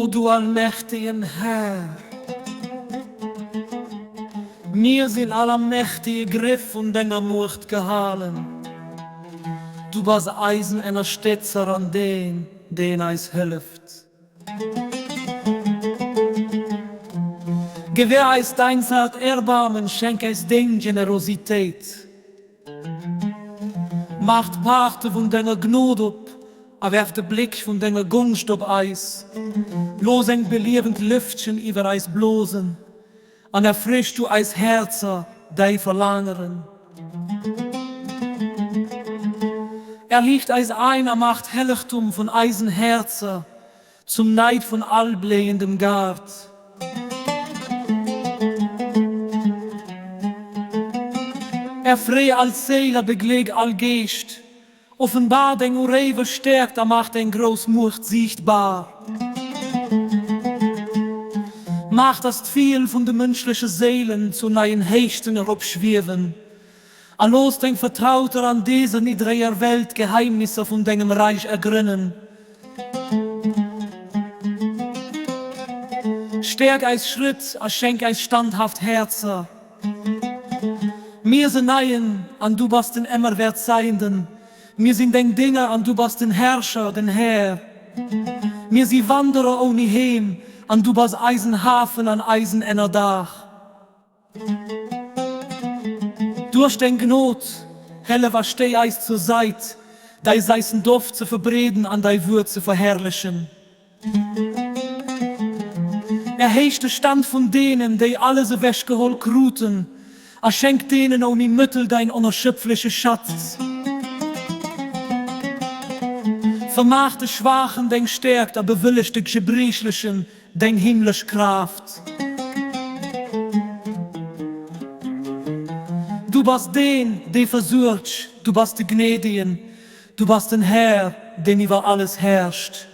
O du allmächtigen Herr, mir sind allmächtige Griff und deiner Macht gehalten. Du bist Eisen einer Stützer an den eis hilft. Gewähr eis dein zart Erbarmen, schenk eis den Generosität. Macht Parte von deiner Gnade up, werft den Blick von deiner Gunst auf Eis. Los ein beliebend Lüftchen über Eis blosen, an erfrischt du Eis Herzer, dei verlangeren. Liegt Eis ein, macht Helligtum von Eisenherzer, zum Neid von allblähendem Gart. Frei als Seele begleg all Geest, offenbar den Urewe stärkt, macht den Großmut sichtbar. Macht das viel von den menschlichen Seelen zu neuen Hechten herabschweben. Allos den Vertrauter an dieser niedriger Welt Geheimnisse von deinem Reich ergründen. Stärk eis Schritt, schenk eis standhaft Herzer. Mir sind Neien, an du bist den Emmerwert Seienden. Mir sind den Dinger, an du bist den Herrscher, den Herr. Mir sie Wanderer ohne Heim, an du bist Eisenhafen an Eisener Dach. Durch den Gnot, helle was steh eis zur Seit, dei seißen Duft zu verbreden, an dei Würze verherrlichen. Hechte Stand von denen, die alle so weggeholt kruten, schenkt denen ohne Mittel dein unerschöpfliche Schatz. Vermachte Schwachen den stärkt, bewilligte Gebrechlichen den himmlisch Kraft. Du bist den, der versucht, du bist der Gnädigen, du bist den Herr, den über alles herrscht.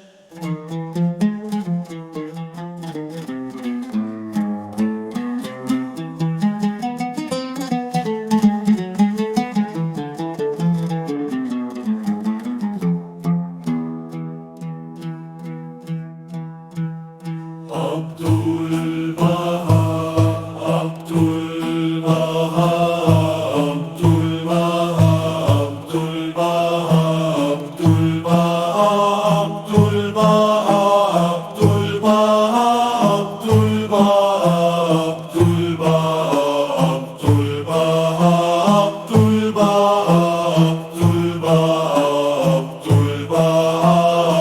Abdul Baha, Abdul Baha, Abdul Baha, Abdul Baha, Abdul Baha, Abdul Baha, Abdul Baha, Abdul Baha, Abdul Baha, Abdul Baha, Abdul Baha, Abdul Baha, Abdul Baha,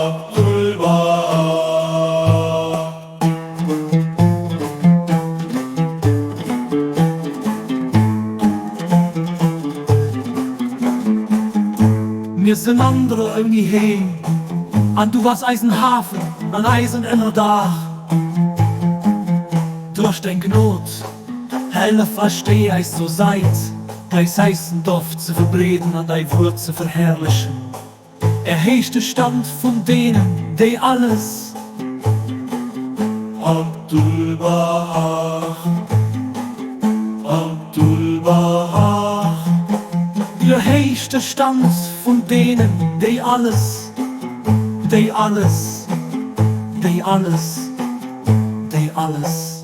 Abdul Baha. Mir sind andere irgendwie heim, an du warst Eisenhafen, an Eisener Dach. Durch den Gnot, helle versteh eis so seid, deis heißen Duft zu verbreden, an dei Wurz zu verherrlichen. Hechte Stand von denen, die alles Abdul Baha, Abdul Baha, der hechte Stand von denen, die alles, die alles, die alles, die alles.